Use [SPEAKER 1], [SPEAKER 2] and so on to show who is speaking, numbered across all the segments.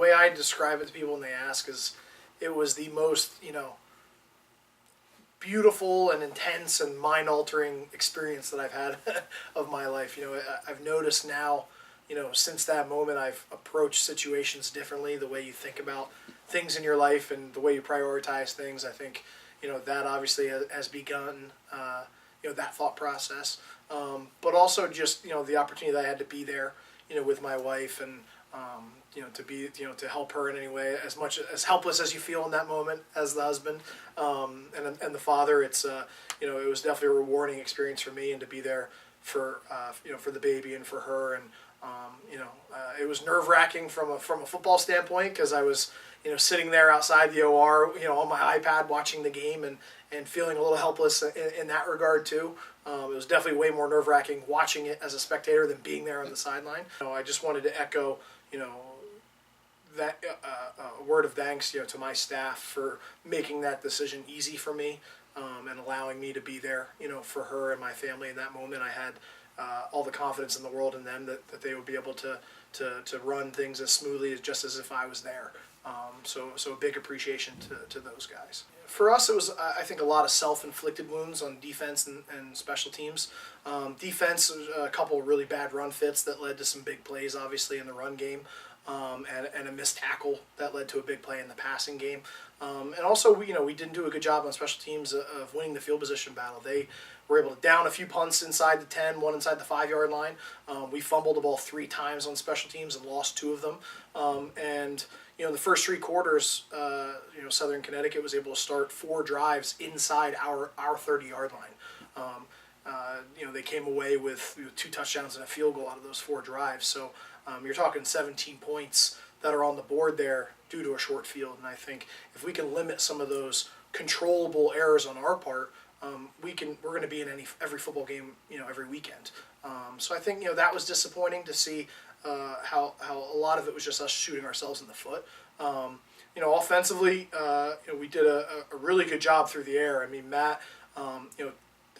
[SPEAKER 1] way I describe it to people when they ask is it was the most, beautiful and intense and mind-altering experience that I've had of my life. I've noticed now, since that moment, I've approached situations differently, the way you think about things in your life and the way you prioritize things. I think, that obviously has begun, that thought process. But also just, the opportunity that I had to be there, with my wife and, to be, to help her in any way, as much as helpless as you feel in that moment as the husband, and the father. It's, it was definitely a rewarding experience for me, and to be there for, for the baby and for her. And, it was nerve-wracking from a football standpoint, because I was, sitting there outside the OR, on my iPad watching the game and feeling a little helpless in that regard too. It was definitely way more nerve-wracking watching it as a spectator than being there on the sideline. I just wanted to echo, that a word of thanks, to my staff for making that decision easy for me, and allowing me to be there, for her and my family in that moment. I had all the confidence in the world in them that they would be able to run things as smoothly just as if I was there. So a big appreciation to those guys. For us, it was, I think, a lot of self-inflicted wounds on defense and special teams. Defense, a couple of really bad run fits that led to some big plays, obviously, in the run game, and a missed tackle that led to a big play in the passing game. And also, we didn't do a good job on special teams of winning the field position battle. They were able to down a few punts inside the 10, one inside the 5-yard line. We fumbled the ball 3 times on special teams and lost 2 of them. And in the first 3 quarters, Southern Connecticut was able to start 4 drives inside our 30-yard line. They came away with 2 touchdowns and a field goal out of those 4 drives. So you're talking 17 points that are on the board there due to a short field. And I think if we can limit some of those controllable errors on our part, we're going to be in every football game, every weekend. So I think, that was disappointing to see how a lot of it was just us shooting ourselves in the foot. Offensively, we did a really good job through the air. I mean, Matt, the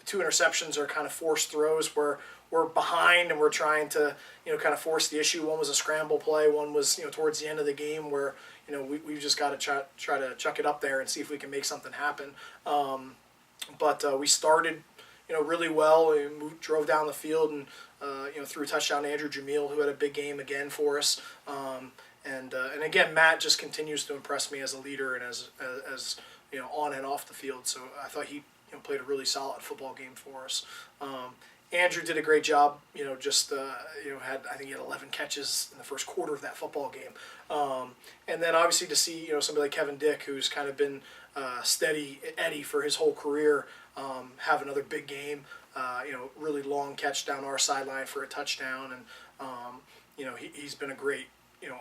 [SPEAKER 1] 2 interceptions are kind of forced throws where we're behind and we're trying to, kind of force the issue. One was a scramble play. One was, towards the end of the game where, we've just got to try to chuck it up there and see if we can make something happen. But we started, really well. We drove down the field and, threw a touchdown to Andrew Jamil, who had a big game again for us. And again, Matt just continues to impress me as a leader and as on and off the field. So I thought he played a really solid football game for us. Andrew did a great job. I think he had 11 catches in the first quarter of that football game. And then obviously to see somebody like Kevin Dick, who's kind of been steady Eddie for his whole career, have another big game. Really long catch down our sideline for a touchdown, and he's been a great,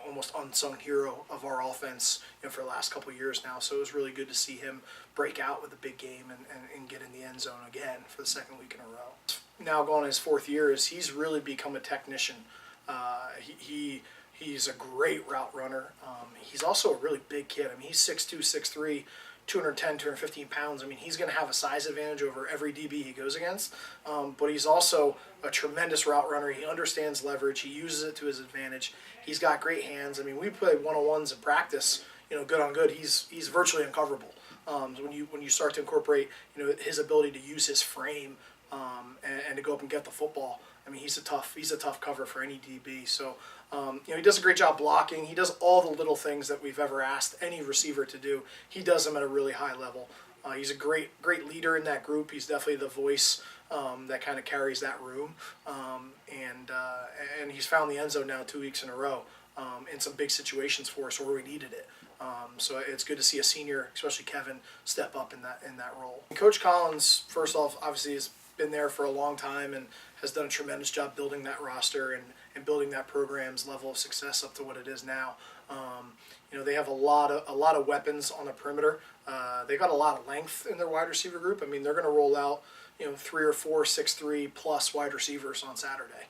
[SPEAKER 1] almost unsung hero of our offense, for the last couple of years now. So it was really good to see him break out with a big game and get in the end zone again for the 2nd week in a row. Now going his 4th year, he's really become a technician. He's a great route runner. He's also a really big kid. I mean, he's 6'2", 6'3", 210, 215 pounds. I mean, he's going to have a size advantage over every DB he goes against. But he's also a tremendous route runner. He understands leverage. He uses it to his advantage. He's got great hands. I mean, we played one-on-ones in practice, good on good. He's virtually uncoverable. When you start to incorporate, his ability to use his frame and to go up and get the football. I mean, he's a tough cover for any DB. So, he does a great job blocking. He does all the little things that we've ever asked any receiver to do. He does them at a really high level. He's a great leader in that group. He's definitely the voice that kind of carries that room. And he's found the end zone now 2 weeks in a row in some big situations for us where we needed it. So it's good to see a senior, especially Kevin, step up in that role. And Coach Collins, first off, obviously has been there for a long time and has done a tremendous job building that roster and building that program's level of success up to what it is now. They have a lot of weapons on the perimeter. They got a lot of length in their wide receiver group. I mean, they're going to roll out 3 or 4 6'3" plus wide receivers on Saturday.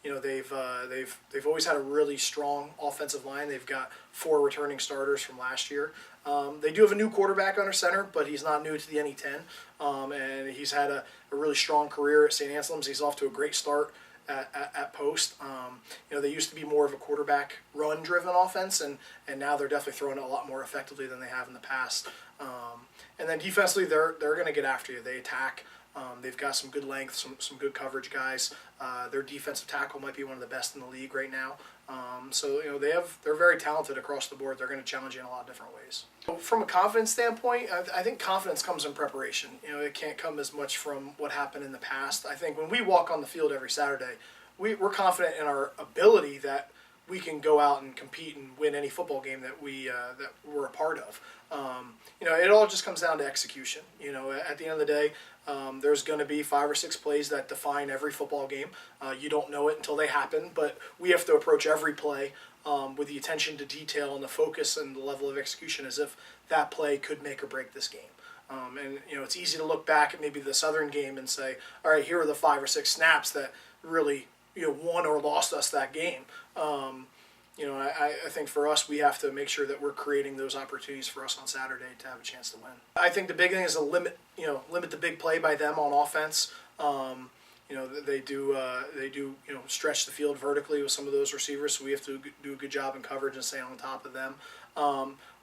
[SPEAKER 1] They've always had a really strong offensive line. They've got 4 returning starters from last year. They do have a new quarterback under center, but he's not new to the NE10. And he's had a really strong career at St. Anselm's. He's off to a great start at Post. They used to be more of a quarterback run-driven offense, and now they're definitely throwing it a lot more effectively than they have in the past. And then defensively, they're going to get after you. They attack. They've got some good length, some good coverage guys. Their defensive tackle might be one of the best in the league right now. So they're very talented across the board. They're going to challenge you in a lot of different ways. From a confidence standpoint, I think confidence comes in preparation. It can't come as much from what happened in the past. I think when we walk on the field every Saturday, we're confident in our ability that we can go out and compete and win any football game that we're a part of. It all just comes down to execution. At the end of the day, there's going to be 5 or 6 plays that define every football game. You don't know it until they happen, but we have to approach every play with the attention to detail and the focus and the level of execution as if that play could make or break this game. It's easy to look back at maybe the Southern game and say, all right, here are the 5 or 6 snaps that really won or lost us that game. I think for us, we have to make sure that we're creating those opportunities for us on Saturday to have a chance to win. I think the big thing is to limit the big play by them on offense. They do stretch the field vertically with some of those receivers, so we have to do a good job in coverage and stay on top of them.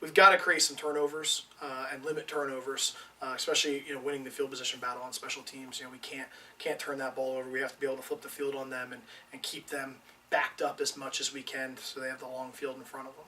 [SPEAKER 1] We've got to create some turnovers and limit turnovers, especially winning the field position battle on special teams. We can't turn that ball over. We have to be able to flip the field on them and keep them backed up as much as we can so they have the long field in front of them.